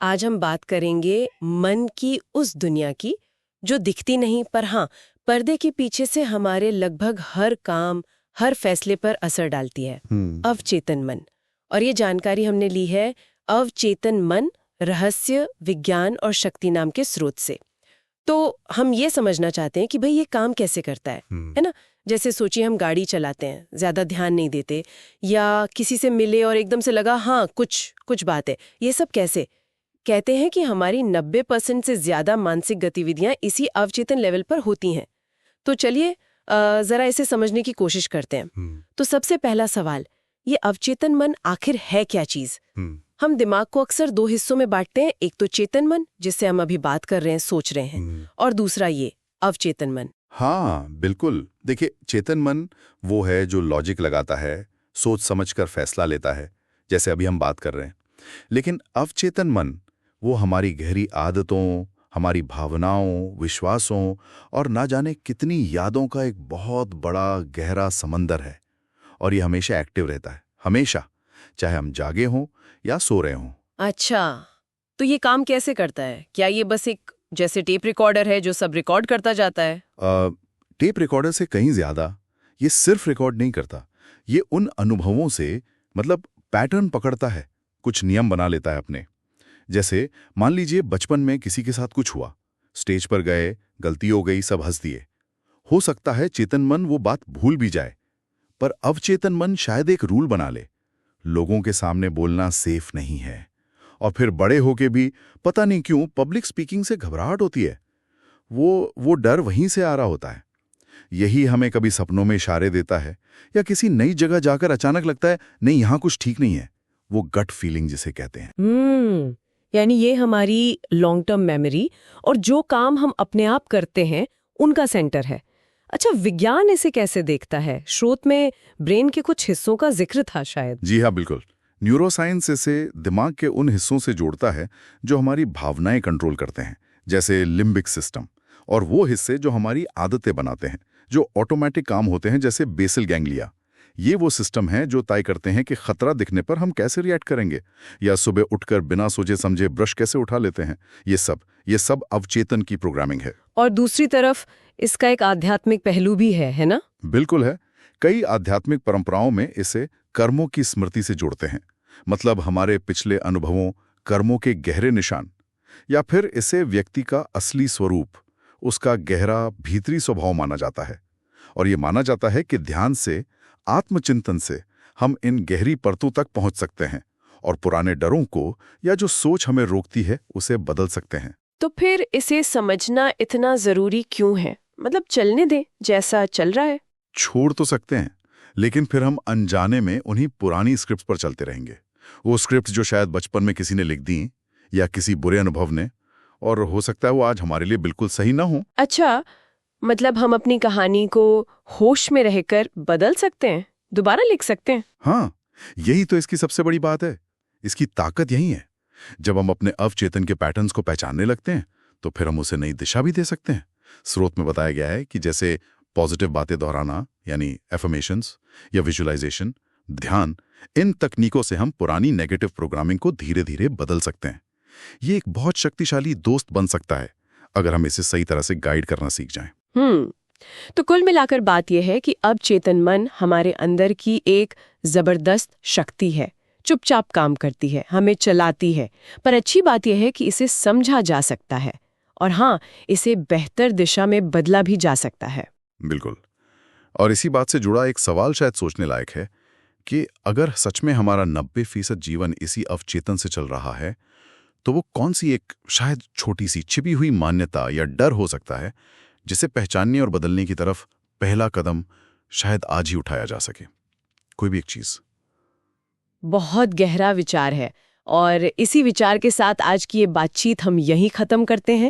आज हम बात करेंगे मन की उस दुनिया की जो दिखती नहीं पर हाँ, पर्दे के पीछे से हमारे लगभग हर काम, हर फैसले पर असर डालती है। अवचेतन मन। और ये जानकारी हमने ली है अवचेतन मन, रहस्य, विज्ञान और शक्ति नाम के स्रोत से। तो हम ये समझना चाहते हैं कि भाई ये काम कैसे करता है ना? जैसे सोचिए हम गाड़ी चलाते हैं, ज्यादा ध्यान नहीं देते, या किसी से मिले और एकदम से लगा हाँ कुछ बात है। ये सब कैसे? कहते हैं कि हमारी 90% से ज्यादा मानसिक गतिविधियां इसी अवचेतन लेवल पर होती हैं। तो चलिए जरा इसे समझने की कोशिश करते हैं। तो सबसे पहला सवाल, ये अवचेतन मन आखिर है क्या चीज? हम दिमाग को अक्सर दो हिस्सों में बांटते हैं, एक तो चेतन मन जिससे हम अभी बात कर रहे हैं, सोच रहे हैं, और दूसरा ये अवचेतन मन। हाँ बिल्कुल। देखिए, चेतन मन वो है जो लॉजिक लगाता है, सोच समझकर फैसला लेता है, जैसे अभी हम बात कर रहे हैं। लेकिन अवचेतन मन वो हमारी गहरी आदतों, हमारी भावनाओं, विश्वासों और ना जाने कितनी यादों का एक बहुत बड़ा गहरा समंदर है। और ये हमेशा एक्टिव रहता है, हमेशा, चाहे हम जागे हों या सो रहे हों। अच्छा, तो ये काम कैसे करता है? क्या ये बस एक जैसे टेप रिकॉर्डर है जो सब रिकॉर्ड करता जाता है? टेप रिकॉर्डर से कहीं ज्यादा। ये सिर्फ रिकॉर्ड नहीं करता, ये उन अनुभवों से मतलब पैटर्न पकड़ता है, कुछ नियम बना लेता है अपने। जैसे मान लीजिए बचपन में किसी के साथ कुछ हुआ, स्टेज पर गए, गलती हो गई, सब हंस दिए। हो सकता है चेतन मन वो बात भूल भी जाए, पर अवचेतन मन शायद एक रूल बना ले, लोगों के सामने बोलना सेफ नहीं है। और फिर बड़े होके भी पता नहीं क्यों पब्लिक स्पीकिंग से घबराहट होती है। वो डर वहीं से आ रहा होता है। यही हमें कभी सपनों में इशारे देता है, या किसी नई जगह जाकर अचानक लगता है नहीं यहां कुछ ठीक नहीं है। वो गट फीलिंग जिसे कहते हैं। यानी ये हमारी लॉन्ग टर्म मेमोरी और जो काम हम अपने आप करते हैं उनका सेंटर है। अच्छा, विज्ञान इसे कैसे देखता है? स्रोत में ब्रेन के कुछ हिस्सों का जिक्र था शायद। जी हाँ, बिल्कुल। न्यूरोसाइंस इसे दिमाग के उन हिस्सों से जोड़ता है जो हमारी भावनाएं कंट्रोल करते हैं, जैसे लिम्बिक सिस्टम, और वो हिस्से जो हमारी आदतें बनाते हैं, जो ऑटोमेटिक काम होते हैं, जैसे बेसल गैंग्लिया। ये वो सिस्टम है जो तय करते हैं कि खतरा दिखने पर हम कैसे रिएक्ट करेंगे, या सुबह उठकर बिना सोचे समझे ब्रश कैसे उठा लेते हैं। ये सब अवचेतन की प्रोग्रामिंग है। और दूसरी तरफ इसका एक आध्यात्मिक पहलू भी है ना? बिल्कुल है। कई आध्यात्मिक परंपराओं में इसे कर्मों की स्मृति से जोड़ते हैं, मतलब हमारे पिछले अनुभवों, कर्मों के गहरे निशान। या फिर इसे व्यक्ति का असली स्वरूप, उसका गहरा भीतरी स्वभाव माना जाता है। और ये माना जाता है कि ध्यान से, आत्मचिंतन से हम इन गहरी परतों तक पहुंच सकते हैं और पुराने डरों को या जो सोच हमें रोकती है उसे बदल सकते हैं। तो फिर इसे समझना इतना जरूरी क्यों है? मतलब चलने दें जैसा चल रहा है। छोड़ तो सकते हैं, लेकिन फिर हम अनजाने में उन्हीं पुरानी स्क्रिप्ट पर चलते रहेंगे। वो स्क्रिप्ट जो शायद बचपन में किसी ने लिख दी, या किसी बुरे अनुभव ने, और हो सकता है वो आज हमारे लिए बिल्कुल सही ना हो। अच्छा, मतलब हम अपनी कहानी को होश में रहकर बदल सकते हैं, दोबारा लिख सकते हैं। हाँ, यही तो इसकी सबसे बड़ी बात है। इसकी ताकत यही है। जब हम अपने अवचेतन के पैटर्न्स को पहचानने लगते हैं, तो फिर हम उसे नई दिशा भी दे सकते हैं। स्रोत में बताया गया है कि जैसे पॉजिटिव बातें दोहराना, यानी एफर्मेशंस, या विजुअलाइजेशन, ध्यान, इन तकनीकों से हम पुरानी नेगेटिव प्रोग्रामिंग को धीरे धीरे बदल सकते हैं। ये एक बहुत शक्तिशाली दोस्त बन सकता है अगर हम इसे सही तरह से गाइड करना सीख जाएं। तो कुल मिलाकर बात यह है कि अब चेतन मन हमारे अंदर की एक जबरदस्त शक्ति है, चुपचाप काम करती है, हमें चलाती है। पर अच्छी बात यह है कि इसे समझा जा सकता है, और हाँ, इसे बेहतर दिशा में बदला भी जा सकता है। बिल्कुल। और इसी बात से जुड़ा एक सवाल शायद सोचने लायक है कि अगर सच में हमारा 90% जीवन इसी अवचेतन से चल रहा है, तो वो कौन सी एक शायद छोटी सी छिपी हुई मान्यता या डर हो सकता है जिसे पहचानने और बदलने की तरफ पहला कदम शायद आज ही उठाया जा सके। कोई भी एक चीज। बहुत गहरा विचार है, और इसी विचार के साथ आज की ये बातचीत हम यहीं खत्म करते हैं।